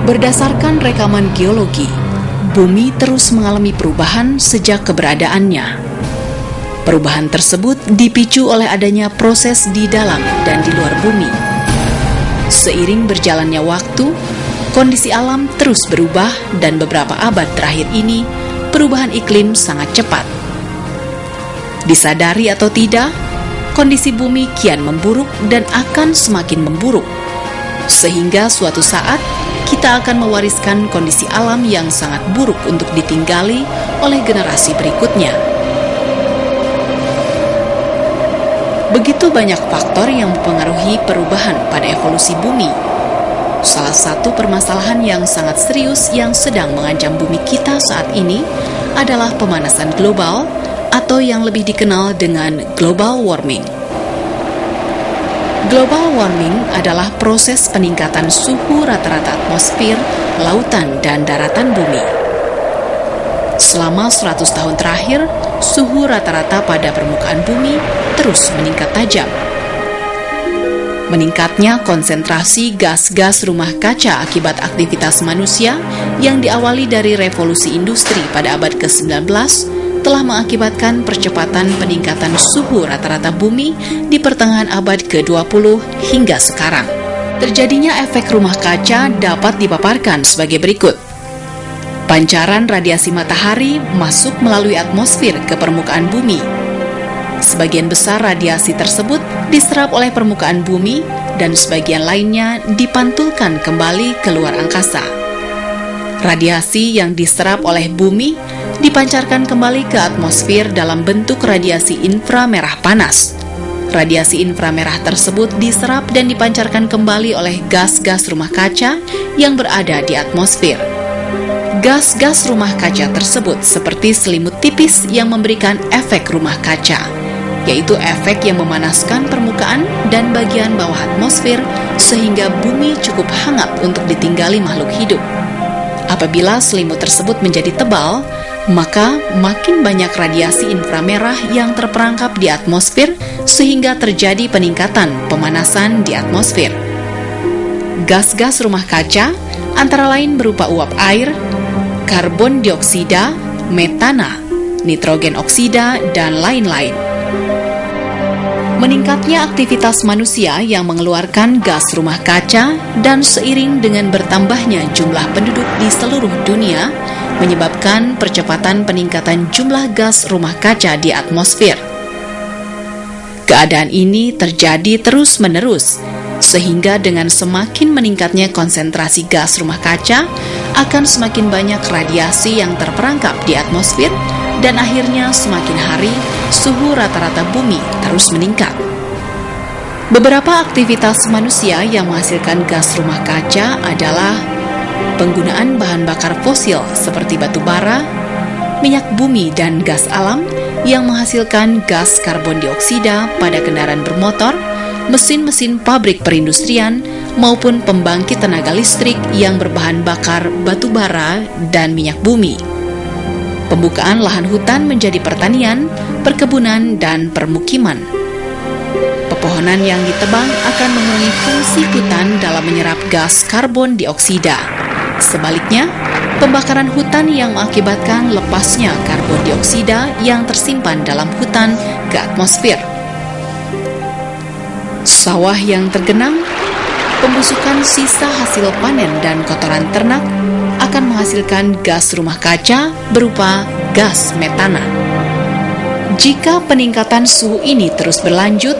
Berdasarkan rekaman geologi, bumi terus mengalami perubahan sejak keberadaannya. Perubahan tersebut dipicu oleh adanya proses di dalam dan di luar bumi. Seiring berjalannya waktu, kondisi alam terus berubah dan beberapa abad terakhir ini, perubahan iklim sangat cepat. Disadari atau tidak, kondisi bumi kian memburuk dan akan semakin memburuk. Sehingga suatu saat, kita akan mewariskan kondisi alam yang sangat buruk untuk ditinggali oleh generasi berikutnya. Begitu banyak faktor yang mempengaruhi perubahan pada evolusi bumi. Salah satu permasalahan yang sangat serius yang sedang mengancam bumi kita saat ini adalah pemanasan global atau yang lebih dikenal dengan global warming. Global warming adalah proses peningkatan suhu rata-rata atmosfer, lautan, dan daratan bumi. Selama 100 tahun terakhir, suhu rata-rata pada permukaan bumi terus meningkat tajam. Meningkatnya konsentrasi gas-gas rumah kaca akibat aktivitas manusia yang diawali dari revolusi industri pada abad ke-19 telah mengakibatkan percepatan peningkatan suhu rata-rata bumi di pertengahan abad ke-20 hingga sekarang. Terjadinya efek rumah kaca dapat dipaparkan sebagai berikut. Pancaran radiasi matahari masuk melalui atmosfer ke permukaan bumi. Sebagian besar radiasi tersebut diserap oleh permukaan bumi dan sebagian lainnya dipantulkan kembali ke luar angkasa. Radiasi yang diserap oleh bumi dipancarkan kembali ke atmosfer dalam bentuk radiasi inframerah panas. Radiasi inframerah tersebut diserap dan dipancarkan kembali oleh gas-gas rumah kaca yang berada di atmosfer. Gas-gas rumah kaca tersebut seperti selimut tipis yang memberikan efek rumah kaca, yaitu efek yang memanaskan permukaan dan bagian bawah atmosfer sehingga bumi cukup hangat untuk ditinggali makhluk hidup. Apabila selimut tersebut menjadi tebal, maka makin banyak radiasi inframerah yang terperangkap di atmosfer sehingga terjadi peningkatan pemanasan di atmosfer. Gas-gas rumah kaca antara lain berupa uap air, karbon dioksida, metana, nitrogen oksida, dan lain-lain. Meningkatnya aktivitas manusia yang mengeluarkan gas rumah kaca dan seiring dengan bertambahnya jumlah penduduk di seluruh dunia menyebabkan percepatan peningkatan jumlah gas rumah kaca di atmosfer. Keadaan ini terjadi terus-menerus, sehingga dengan semakin meningkatnya konsentrasi gas rumah kaca, akan semakin banyak radiasi yang terperangkap di atmosfer, dan akhirnya semakin hari suhu rata-rata bumi terus meningkat. Beberapa aktivitas manusia yang menghasilkan gas rumah kaca adalah penggunaan bahan bakar fosil seperti batu bara, minyak bumi, dan gas alam yang menghasilkan gas karbon dioksida pada kendaraan bermotor, mesin-mesin pabrik perindustrian, maupun pembangkit tenaga listrik yang berbahan bakar batu bara dan minyak bumi. Pembukaan lahan hutan menjadi pertanian, perkebunan, dan permukiman. Pepohonan yang ditebang akan mengurangi fungsi hutan dalam menyerap gas karbon dioksida. Sebaliknya, pembakaran hutan yang mengakibatkan lepasnya karbon dioksida yang tersimpan dalam hutan ke atmosfer. Sawah yang tergenang, pembusukan sisa hasil panen, dan kotoran ternak akan menghasilkan gas rumah kaca berupa gas metana. Jika peningkatan suhu ini terus berlanjut,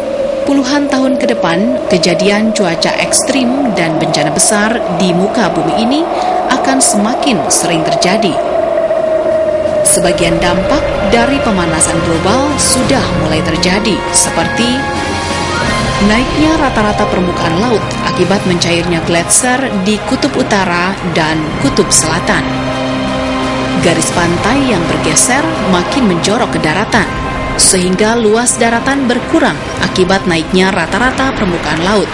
puluhan tahun ke depan, kejadian cuaca ekstrim dan bencana besar di muka bumi ini akan semakin sering terjadi. Sebagian dampak dari pemanasan global sudah mulai terjadi, seperti naiknya rata-rata permukaan laut akibat mencairnya gletser di kutub utara dan kutub selatan. Garis pantai yang bergeser makin menjorok ke daratan, sehingga luas daratan berkurang akibat naiknya rata-rata permukaan laut.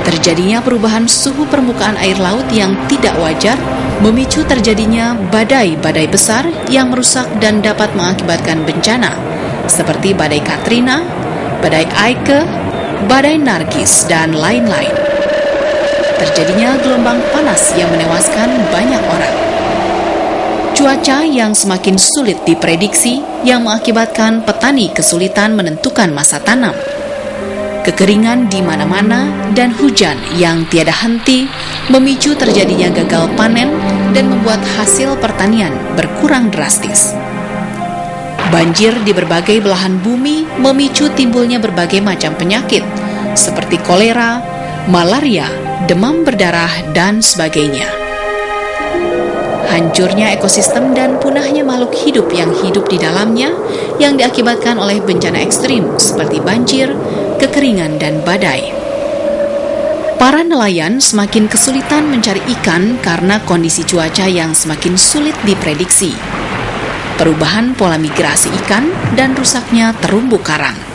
Terjadinya perubahan suhu permukaan air laut yang tidak wajar memicu terjadinya badai-badai besar yang merusak dan dapat mengakibatkan bencana, seperti badai Katrina, badai Aike, badai Nargis, dan lain-lain. terjadinya gelombang panas yang menewaskan banyak orang. Cuaca yang semakin sulit diprediksi yang mengakibatkan petani kesulitan menentukan masa tanam. Kekeringan di mana-mana dan hujan yang tiada henti memicu terjadinya gagal panen dan membuat hasil pertanian berkurang drastis. Banjir di berbagai belahan bumi memicu timbulnya berbagai macam penyakit seperti kolera, malaria, demam berdarah, dan sebagainya. Hancurnya ekosistem dan punahnya makhluk hidup yang hidup di dalamnya yang diakibatkan oleh bencana ekstrim seperti banjir, kekeringan, dan badai. Para nelayan semakin kesulitan mencari ikan karena kondisi cuaca yang semakin sulit diprediksi. Perubahan pola migrasi ikan dan rusaknya terumbu karang.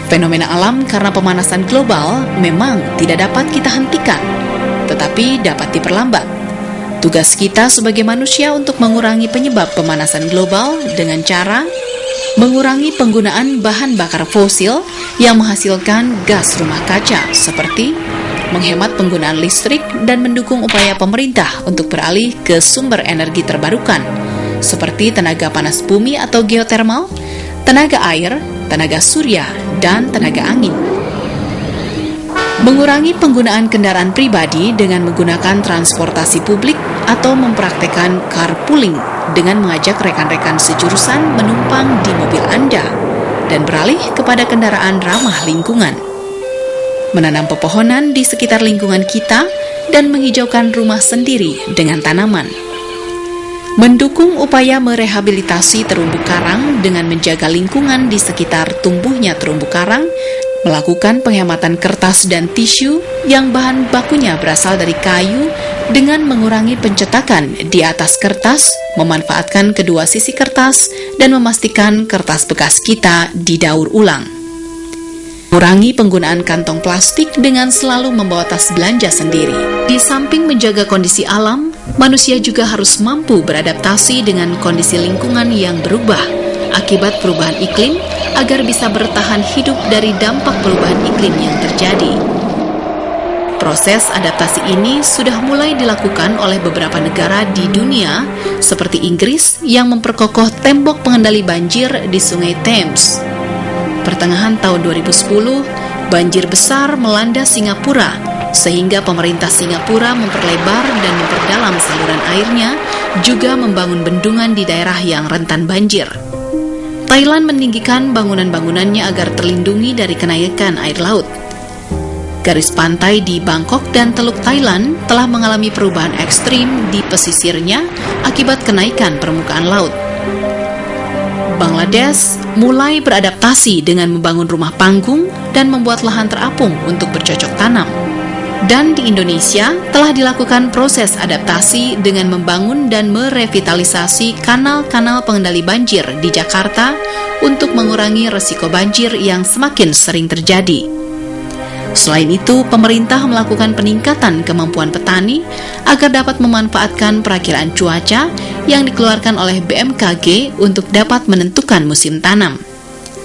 Fenomena alam karena pemanasan global memang tidak dapat kita hentikan, tetapi dapat diperlambat. Tugas kita sebagai manusia untuk mengurangi penyebab pemanasan global dengan cara mengurangi penggunaan bahan bakar fosil yang menghasilkan gas rumah kaca, seperti menghemat penggunaan listrik dan mendukung upaya pemerintah untuk beralih ke sumber energi terbarukan, seperti tenaga panas bumi atau geotermal, tenaga air, tenaga surya, dan tenaga angin. Mengurangi penggunaan kendaraan pribadi dengan menggunakan transportasi publik atau mempraktekkan carpooling dengan mengajak rekan-rekan sejurusan menumpang di mobil Anda dan beralih kepada kendaraan ramah lingkungan. Menanam pepohonan di sekitar lingkungan kita dan menghijaukan rumah sendiri dengan tanaman. Mendukung upaya merehabilitasi terumbu karang dengan menjaga lingkungan di sekitar tumbuhnya terumbu karang, melakukan penghematan kertas dan tisu yang bahan bakunya berasal dari kayu dengan mengurangi pencetakan di atas kertas, memanfaatkan kedua sisi kertas, dan memastikan kertas bekas kita didaur ulang. Kurangi penggunaan kantong plastik dengan selalu membawa tas belanja sendiri. Di samping menjaga kondisi alam, manusia juga harus mampu beradaptasi dengan kondisi lingkungan yang berubah akibat perubahan iklim agar bisa bertahan hidup dari dampak perubahan iklim yang terjadi. Proses adaptasi ini sudah mulai dilakukan oleh beberapa negara di dunia seperti Inggris yang memperkokoh tembok pengendali banjir di Sungai Thames. Pertengahan tahun 2010, banjir besar melanda Singapura sehingga pemerintah Singapura memperlebar dan memperdalam saluran airnya, juga membangun bendungan di daerah yang rentan banjir. Thailand meninggikan bangunan-bangunannya agar terlindungi dari kenaikan air laut. Garis pantai di Bangkok dan Teluk Thailand telah mengalami perubahan ekstrim di pesisirnya akibat kenaikan permukaan laut. Bangladesh mulai beradaptasi dengan membangun rumah panggung dan membuat lahan terapung untuk bercocok tanam. Dan di Indonesia telah dilakukan proses adaptasi dengan membangun dan merevitalisasi kanal-kanal pengendali banjir di Jakarta untuk mengurangi resiko banjir yang semakin sering terjadi. Selain itu, pemerintah melakukan peningkatan kemampuan petani agar dapat memanfaatkan perakiraan cuaca yang dikeluarkan oleh BMKG untuk dapat menentukan musim tanam.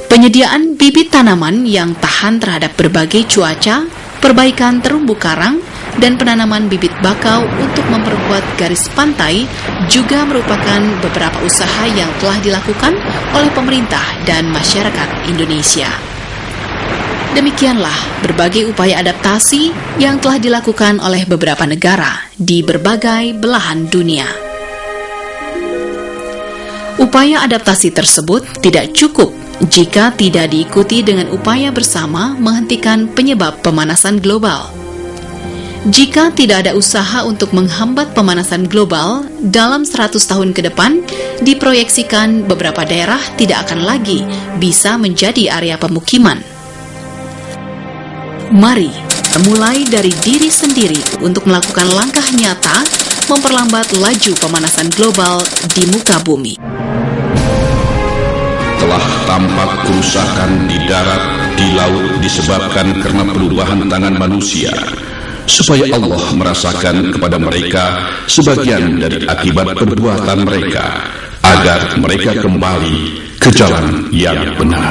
Penyediaan bibit tanaman yang tahan terhadap berbagai cuaca, perbaikan terumbu karang, dan penanaman bibit bakau untuk memperkuat garis pantai juga merupakan beberapa usaha yang telah dilakukan oleh pemerintah dan masyarakat Indonesia. Demikianlah berbagai upaya adaptasi yang telah dilakukan oleh beberapa negara di berbagai belahan dunia. Upaya adaptasi tersebut tidak cukup jika tidak diikuti dengan upaya bersama menghentikan penyebab pemanasan global. Jika tidak ada usaha untuk menghambat pemanasan global, dalam 100 tahun ke depan, diproyeksikan beberapa daerah tidak akan lagi bisa menjadi area pemukiman. Mari mulai dari diri sendiri untuk melakukan langkah nyata memperlambat laju pemanasan global di muka bumi. Telah tampak kerusakan di darat, di laut disebabkan karena perubahan tangan manusia, supaya Allah merasakan kepada mereka sebagian dari akibat perbuatan mereka, agar mereka kembali ke jalan yang benar.